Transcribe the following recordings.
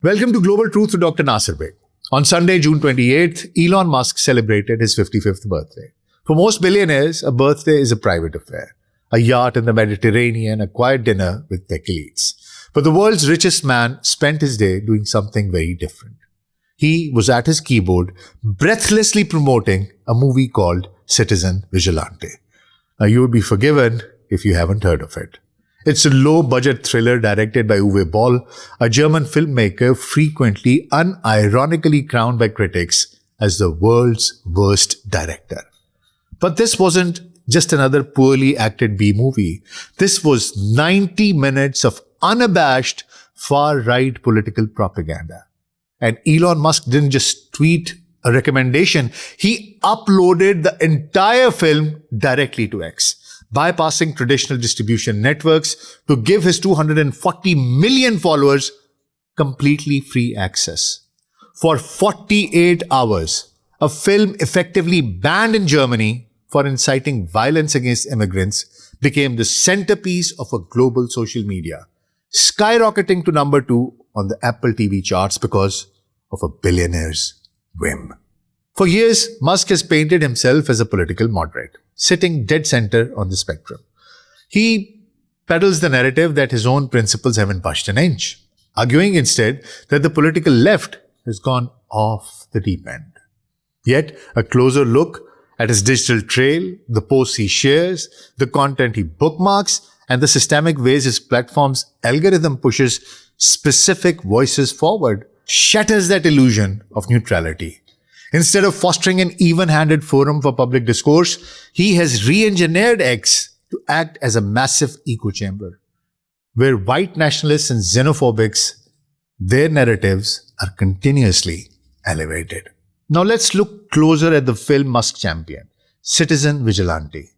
Welcome to Global Truth with Dr. Nasir Baig. On Sunday, June 28th, Elon Musk celebrated his 55th birthday. For most billionaires, a birthday is a private affair. A yacht in the Mediterranean, a quiet dinner with tech elites. But the world's richest man spent his day doing something very different. He was at his keyboard, breathlessly promoting a movie called Citizen Vigilante. Now, you would be forgiven if you haven't heard of it. It's a low-budget thriller directed by Uwe Boll, a German filmmaker frequently unironically crowned by critics as the world's worst director. But this wasn't just another poorly acted B-movie. This was 90 minutes of unabashed far-right political propaganda. And Elon Musk didn't just tweet a recommendation, he uploaded the entire film directly to X, bypassing traditional distribution networks to give his 240 million followers completely free access. For 48 hours, a film effectively banned in Germany for inciting violence against immigrants became the centerpiece of a global social media, skyrocketing to number 2 on the Apple TV charts because of a billionaire's whim. For years, Musk has painted himself as a political moderate, sitting dead center on the spectrum. He peddles the narrative that his own principles haven't budged an inch, arguing instead that the political left has gone off the deep end. Yet, a closer look at his digital trail, the posts he shares, the content he bookmarks, and the systemic ways his platform's algorithm pushes specific voices forward shatters that illusion of neutrality. Instead of fostering an even-handed forum for public discourse, he has re-engineered X to act as a massive echo chamber, where white nationalists and xenophobics, their narratives are continuously elevated. Now let's look closer at the film Musk championed, Citizen Vigilante.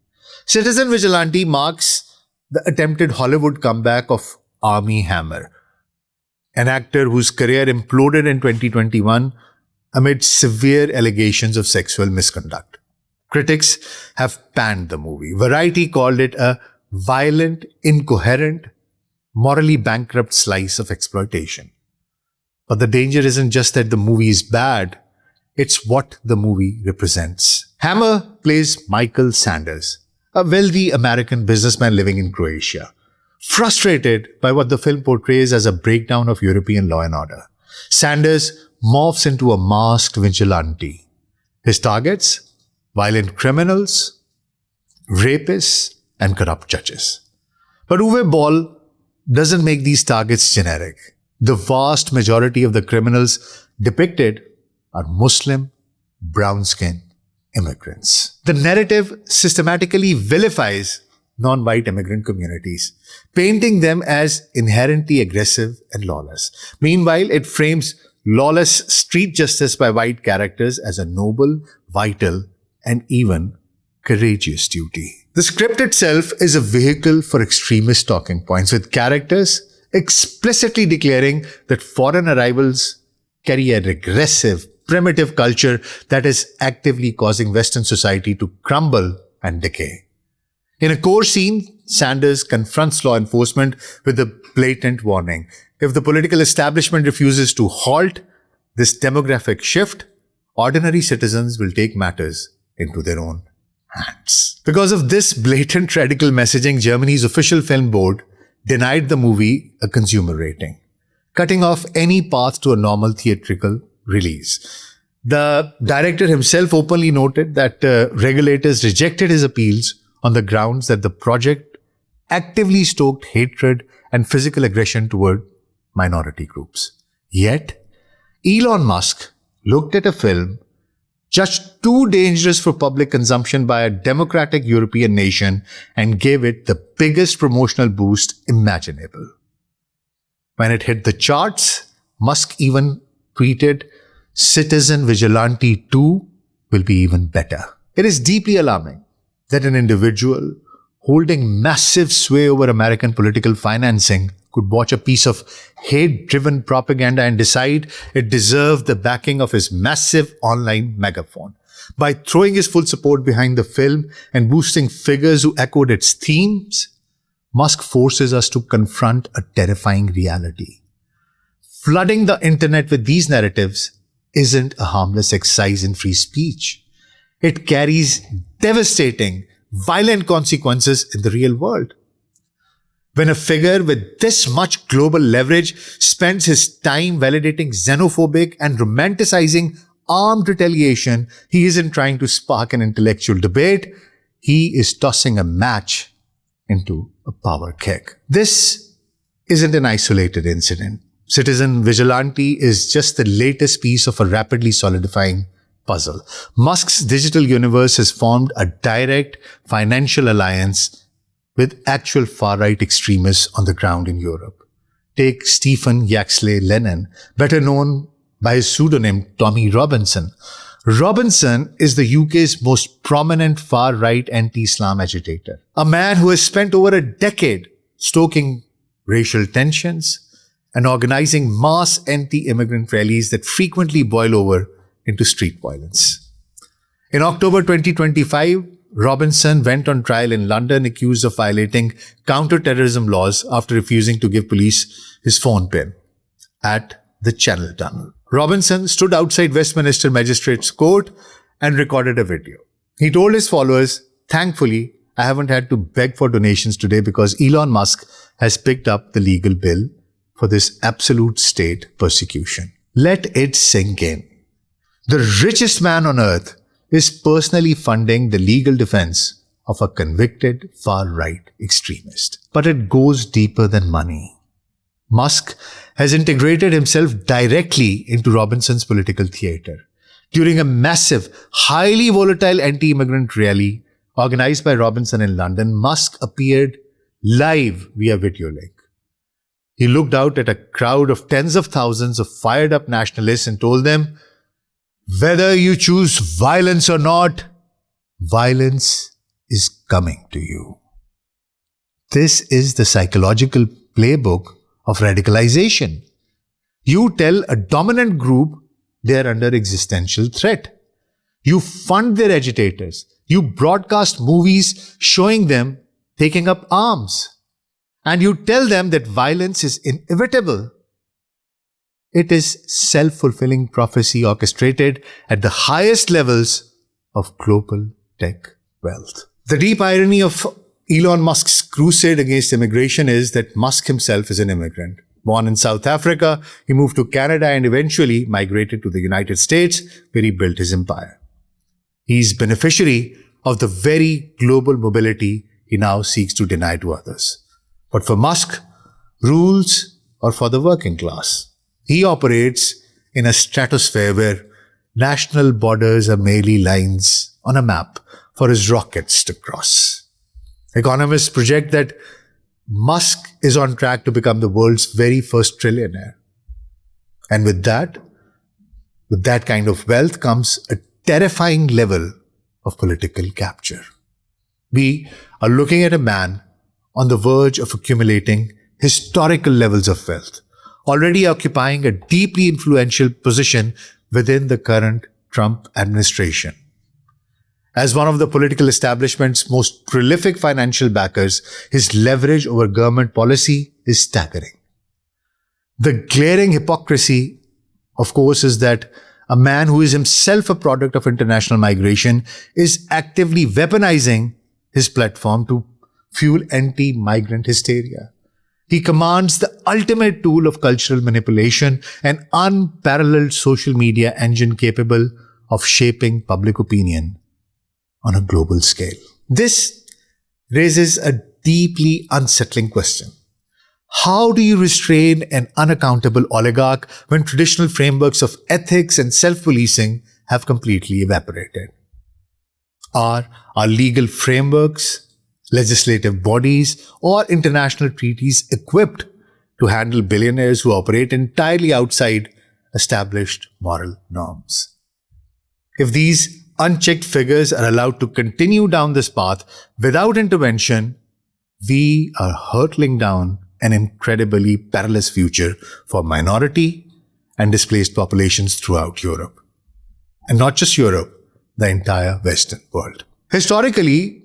Citizen Vigilante marks the attempted Hollywood comeback of Armie Hammer, an actor whose career imploded in 2021 amid severe allegations of sexual misconduct. Critics have panned the movie. Variety called it a violent, incoherent, morally bankrupt slice of exploitation. But the danger isn't just that the movie is bad, it's what the movie represents. Hammer plays Michael Sanders, a wealthy American businessman living in Croatia, frustrated by what the film portrays as a breakdown of European law and order. Sanders morphs into a masked vigilante. His targets? Violent criminals, rapists, and corrupt judges. But Uwe Boll doesn't make these targets generic. The vast majority of the criminals depicted are Muslim, brown-skinned immigrants. The narrative systematically vilifies non-white immigrant communities, painting them as inherently aggressive and lawless. Meanwhile, it frames lawless street justice by white characters as a noble, vital, and even courageous duty. The script itself is a vehicle for extremist talking points, with characters explicitly declaring that foreign arrivals carry a regressive, primitive culture that is actively causing Western society to crumble and decay. In a core scene, Sanders confronts law enforcement with a blatant warning. If the political establishment refuses to halt this demographic shift, ordinary citizens will take matters into their own hands. Because of this blatant radical messaging, Germany's official film board denied the movie a consumer rating, cutting off any path to a normal theatrical release. The director himself openly noted that regulators rejected his appeals on the grounds that the project actively stoked hatred and physical aggression toward minority groups. Yet, Elon Musk looked at a film judged too dangerous for public consumption by a democratic European nation and gave it the biggest promotional boost imaginable. When it hit the charts, Musk even tweeted, "Citizen Vigilante 2 will be even better." It is deeply alarming that an individual holding massive sway over American political financing could watch a piece of hate-driven propaganda and decide it deserved the backing of his massive online megaphone. By throwing his full support behind the film and boosting figures who echoed its themes, Musk forces us to confront a terrifying reality. Flooding the internet with these narratives isn't a harmless exercise in free speech. It carries devastating, violent consequences in the real world. When a figure with this much global leverage spends his time validating xenophobic and romanticizing armed retaliation, he isn't trying to spark an intellectual debate. He is tossing a match into a power keg. This isn't an isolated incident. Citizen Vigilante is just the latest piece of a rapidly solidifying puzzle. Musk's digital universe has formed a direct financial alliance with actual far-right extremists on the ground in Europe. Take Stephen Yaxley Lennon, better known by his pseudonym Tommy Robinson. Robinson is the UK's most prominent far-right anti-Islam agitator, a man who has spent over a decade stoking racial tensions and organizing mass anti-immigrant rallies that frequently boil over into street violence. In October 2025, Robinson went on trial in London accused of violating counter-terrorism laws after refusing to give police his phone PIN at the Channel Tunnel. Robinson stood outside Westminster Magistrates Court and recorded a video. He told his followers, "Thankfully, I haven't had to beg for donations today because Elon Musk has picked up the legal bill for this absolute state persecution." Let it sink in. The richest man on earth is personally funding the legal defense of a convicted far-right extremist. But it goes deeper than money. Musk has integrated himself directly into Robinson's political theater. During a massive, highly volatile anti-immigrant rally organized by Robinson in London, Musk appeared live via video link. He looked out at a crowd of tens of thousands of fired-up nationalists and told them, "Whether you choose violence or not, violence is coming to you." This is the psychological playbook of radicalization. You tell a dominant group they are under existential threat. You fund their agitators. You broadcast movies showing them taking up arms. And you tell them that violence is inevitable. It is self-fulfilling prophecy orchestrated at the highest levels of global tech wealth. The deep irony of Elon Musk's crusade against immigration is that Musk himself is an immigrant. Born in South Africa, he moved to Canada and eventually migrated to the United States, where he built his empire. He's beneficiary of the very global mobility he now seeks to deny to others. But for Musk, rules are for the working class. He operates in a stratosphere where national borders are merely lines on a map for his rockets to cross. Economists project that Musk is on track to become the world's very first trillionaire. And with that kind of wealth comes a terrifying level of political capture. We are looking at a man on the verge of accumulating historical levels of wealth, already occupying a deeply influential position within the current Trump administration. As one of the political establishment's most prolific financial backers, his leverage over government policy is staggering. The glaring hypocrisy, of course, is that a man who is himself a product of international migration is actively weaponizing his platform to fuel anti-migrant hysteria. He commands the ultimate tool of cultural manipulation, an unparalleled social media engine capable of shaping public opinion on a global scale. This raises a deeply unsettling question. How do you restrain an unaccountable oligarch when traditional frameworks of ethics and self-policing have completely evaporated? Are our legal frameworks, legislative bodies, or international treaties equipped to handle billionaires who operate entirely outside established moral norms? If these unchecked figures are allowed to continue down this path without intervention, we are hurtling down an incredibly perilous future for minority and displaced populations throughout Europe. And not just Europe, the entire Western world. Historically,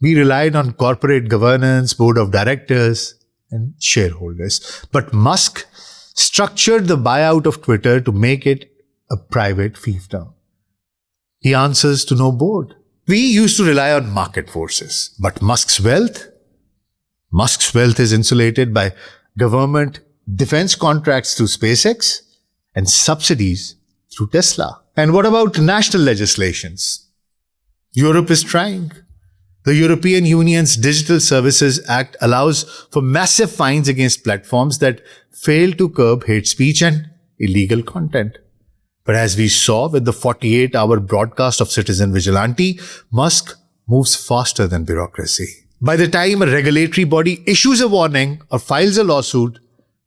we relied on corporate governance, board of directors, and shareholders. But Musk structured the buyout of Twitter to make it a private fiefdom. He answers to no board. We used to rely on market forces, but Musk's wealth is insulated by government defense contracts through SpaceX and subsidies through Tesla. And what about national legislations? Europe is trying. The European Union's Digital Services Act allows for massive fines against platforms that fail to curb hate speech and illegal content. But as we saw with the 48-hour broadcast of Citizen Vigilante, Musk moves faster than bureaucracy. By the time a regulatory body issues a warning or files a lawsuit,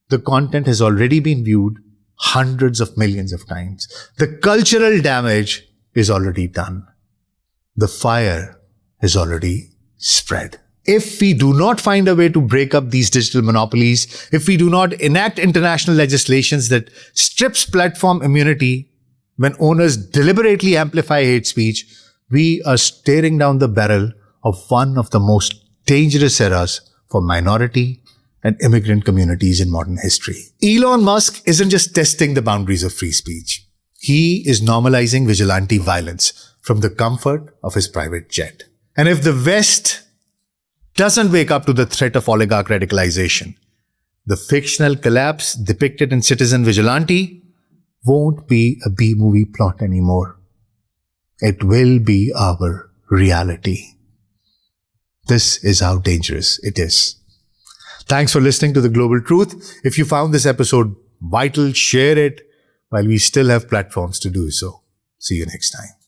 the content has already been viewed hundreds of millions of times. The cultural damage is already done. The fire has already spread. If we do not find a way to break up these digital monopolies, if we do not enact international legislations that strips platform immunity when owners deliberately amplify hate speech, we are staring down the barrel of one of the most dangerous eras for minority and immigrant communities in modern history. Elon Musk isn't just testing the boundaries of free speech. He is normalizing vigilante violence from the comfort of his private jet. And if the West doesn't wake up to the threat of oligarch radicalization, the fictional collapse depicted in Citizen Vigilante won't be a B-movie plot anymore. It will be our reality. This is how dangerous it is. Thanks for listening to The Global Truth. If you found this episode vital, share it while we still have platforms to do so. See you next time.